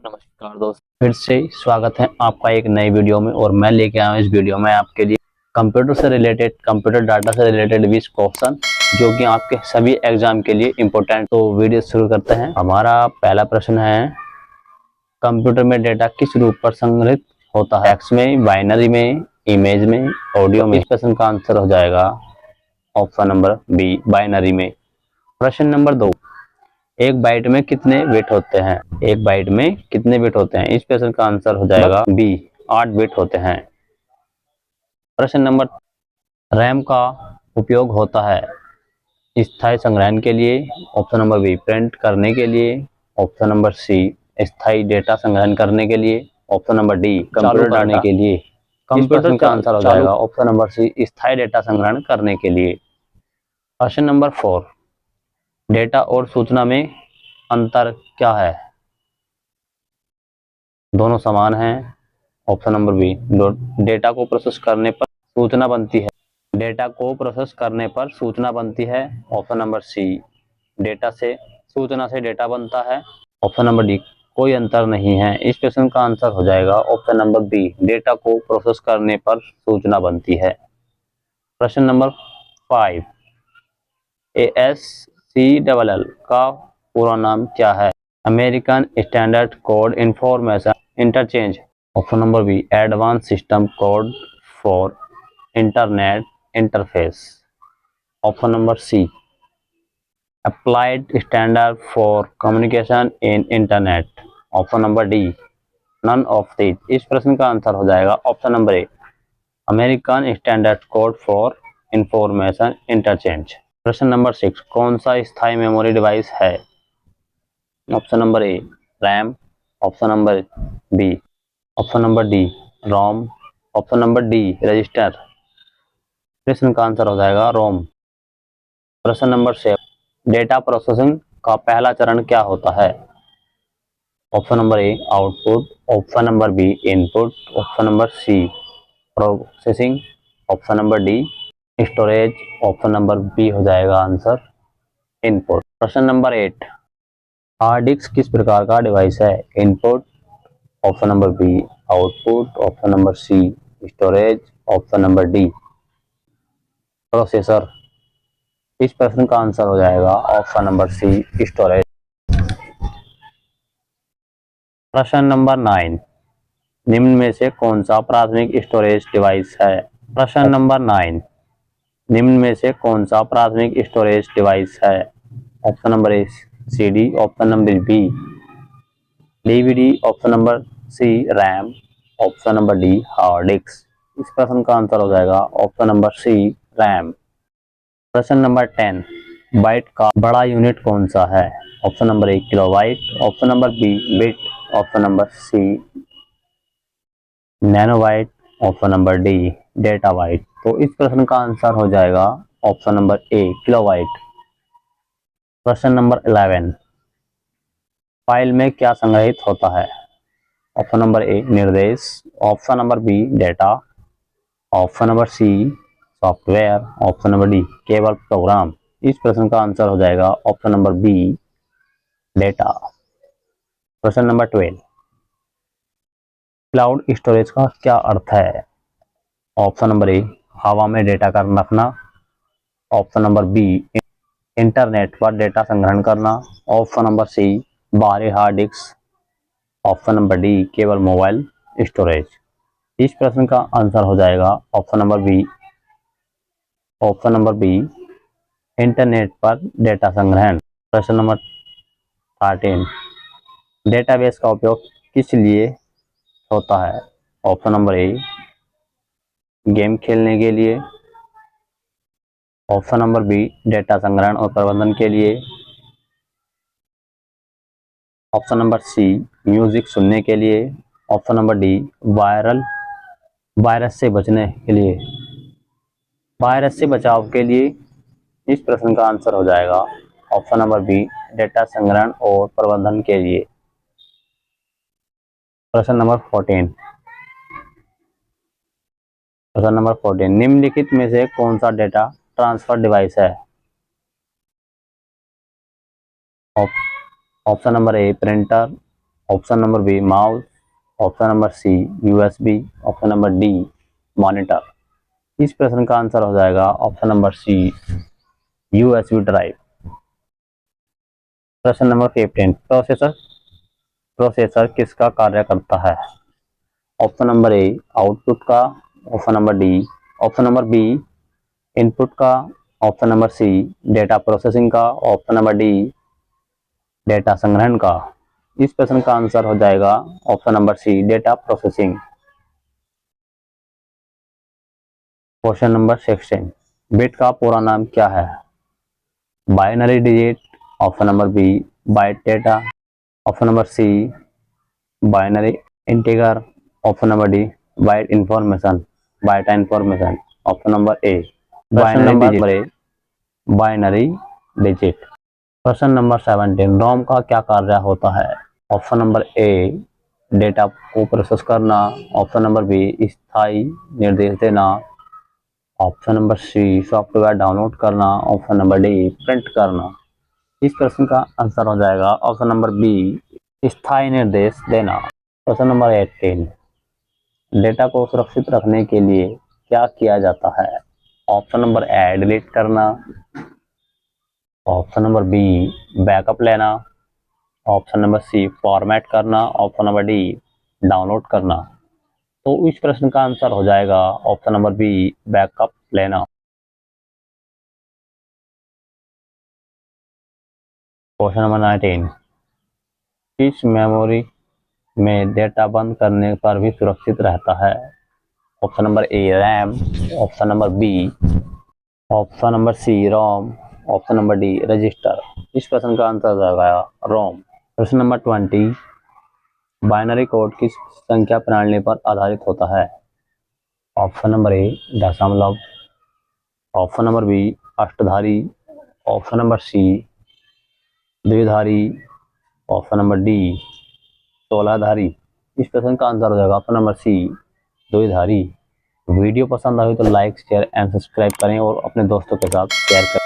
नमस्कार दोस्त, फिर से स्वागत है आपका एक नई वीडियो में। और मैं लेके आया हूँ इस वीडियो में आपके लिए कंप्यूटर से रिलेटेड, कंप्यूटर डाटा से रिलेटेड 20 क्वेश्चन जो कि आपके सभी एग्जाम के लिए इम्पोर्टेंट। तो वीडियो शुरू करते हैं। हमारा पहला प्रश्न है, कंप्यूटर में डेटा किस रूप पर संग्रहित होता है? टेक्स्ट में, बाइनरी में, इमेज में, ऑडियो में? इस प्रश्न का आंसर हो जाएगा ऑप्शन नंबर बी, बाइनरी में। प्रश्न नंबर 2, एक बाइट में कितने बिट होते हैं? एक बाइट में कितने बिट होते हैं? इस प्रश्न का आंसर हो जाएगा बी, 8 बिट होते हैं। प्रश्न नंबर, रैम का उपयोग होता है स्थायी संग्रहण के लिए, ऑप्शन नंबर बी, प्रिंट करने के लिए, ऑप्शन नंबर सी, स्थायी डेटा संग्रहण करने के लिए, ऑप्शन नंबर डी, कंप्यूटर डालने के लिए। कंप्यूटर का आंसर हो जाएगा ऑप्शन नंबर सी, स्थायी डेटा संग्रहण करने के लिए। प्रश्न नंबर 4, डेटा और सूचना में अंतर क्या है? दोनों समान हैं, ऑप्शन नंबर बी। डेटा को प्रोसेस करने पर सूचना बनती है, डेटा को प्रोसेस करने पर सूचना बनती है, ऑप्शन नंबर सी, सूचना से डेटा बनता है, ऑप्शन नंबर डी, कोई अंतर नहीं है। इस प्रश्न का आंसर हो जाएगा ऑप्शन नंबर बी, डेटा को प्रोसेस करने पर सूचना बनती है। प्रश्न नंबर 5, ASCII का पूरा नाम क्या है? American standard code information interchange, option number B, advance system code for internet interface, option number C, applied standard for communication in internet, option number D, none of these. इस प्रश्न का answer हो जाएगा option number A, American standard code for information interchange. प्रश्न number 6, कौन सा स्थायी memory device है? Option number A, RAM, option number B, option number D, ROM, option number D, register. प्रश्न का आंसर हो जाएगा रोम। प्रश्न नंबर 7, डेटा प्रोसेसिंग का पहला चरण क्या होता है? Option number A, output, option number B, input, option number C, processing, option number D, storage, option number B हो जाएगा आंसर इनपुट। प्रश्न नंबर 8, हार्ड डिस्क किस प्रकार का डिवाइस है? Input, option number B, output, option number C, storage, option number D, processor. इस प्रश्न का आंसर हो जाएगा ऑप्शन नंबर सी, स्टोरेज। प्रश्न नंबर 9, निम्न में से कौन सा प्राथमिक स्टोरेज डिवाइस है? प्रश्न नंबर 9, निम्न में से कौन सा प्राथमिक स्टोरेज डिवाइस है? Option number A, CD, option number B, DVD, option number C, RAM, option number D, hard disk. इस प्रश्न का आंसर हो जाएगा ऑप्शन नंबर सी, रैम। प्रश्न नंबर 10, बाइट का बड़ा यूनिट कौन सा है? Option number A, kilobyte, option number B, bit, option number C, nanobyte, option number D, databyte. तो इस प्रश्न का आंसर हो जाएगा ऑप्शन नंबर ए, किलोबाइट। प्रश्न नंबर 11, फाइल में क्या संग्रहित होता है? ऑप्शन नंबर ए, निर्देश, option number B, data, option number C, software, option number D, केवल प्रोग्राम। इस प्रश्न का आंसर हो जाएगा ऑप्शन नंबर बी, डेटा। प्रश्न नंबर 12, क्लाउड स्टोरेज का क्या अर्थ है? ऑप्शन नंबर ए, हवा में डेटा का रखना, ऑप्शन नंबर बी, इंटरनेट पर डेटा संग्रहण करना, ऑप्शन नंबर सी, बाहरी hard disk, option number D, केवल मोबाइल स्टोरेज। इस प्रश्न का आंसर हो जाएगा ऑप्शन नंबर बी, इंटरनेट पर डेटा संग्रहण। प्रश्न नंबर 13, डेटाबेस का उपयोग किस लिए होता है? ऑप्शन नंबर ए, गेम खेलने के लिए, ऑप्शन नंबर बी, डेटा संग्रहण और प्रबंधन के लिए, ऑप्शन नंबर सी, म्यूजिक सुनने के लिए, ऑप्शन नंबर डी, वायरस से बचने के लिए, वायरस से बचाव के लिए। इस प्रश्न का आंसर हो जाएगा ऑप्शन नंबर बी, डेटा संग्रहण और प्रबंधन के लिए। प्रश्न नंबर 14, निम्नलिखित में से कौन सा डेटा ट्रांसफर डिवाइस है? Option number A, printer, option number B mouse, option number C USB, option number D monitor. इस प्रश्न का आंसर हो जाएगा option number C USB drive. प्रश्न नंबर 15 प्रोसेसर प्रोसेसर किसका कार्य करता है? ऑप्शन नंबर ए आउटपुट का, option number D, option number B input का, option number C data processing का, ऑप्शन नंबर डी डेटा संग्रहण का। इस प्रश्न का आंसर हो जाएगा option number C data processing. Question number 16 bit का पूरा नाम क्या है? Binary digit, option number B byte data, option number C binary integer, option number D byte information byte information, option number A binary digit. Question number 17 ROM का क्या कार्य होता है? ऑप्शन नंबर ए डेटा को process करना, option number B स्थायी निर्देश देना, option number C software download करना, ऑप्शन नंबर डी प्रिंट करना। इस प्रश्न का आंसर हो जाएगा ऑप्शन नंबर बी स्थायी निर्देश देना। क्वेश्चन नंबर 18 डेटा को सुरक्षित रखने के लिए क्या किया जाता है? ऑप्शन नंबर ए डिलीट करना, ऑप्शन नंबर बी बैकअप लेना, ऑप्शन नंबर सी फॉर्मेट करना, ऑप्शन नंबर डी डाउनलोड करना। तो इस प्रश्न का आंसर हो जाएगा ऑप्शन नंबर बी बैकअप लेना। क्वेश्चन नंबर 19 किस मेमोरी में डेटा बंद करने पर भी सुरक्षित रहता है? Option number A RAM, option number B, option number C ROM, option number D register. इस प्रश्न का आंसर हो जाएगा रोम। प्रश्न नंबर 20 बाइनरी कोड किस संख्या प्रणाली पर आधारित होता है? ऑप्शन नंबर ए दशमलव, ऑप्शन नंबर बी अष्टधारी, ऑप्शन नंबर सी द्विधारी, ऑप्शन नंबर डी 16धारी। इस प्रश्न का आंसर हो जाएगा ऑप्शन नंबर सी द्विधारी। वीडियो पसंद आई तो लाइक शेयर एंड सब्सक्राइब करें और अपने दोस्तों के साथ शेयर करें।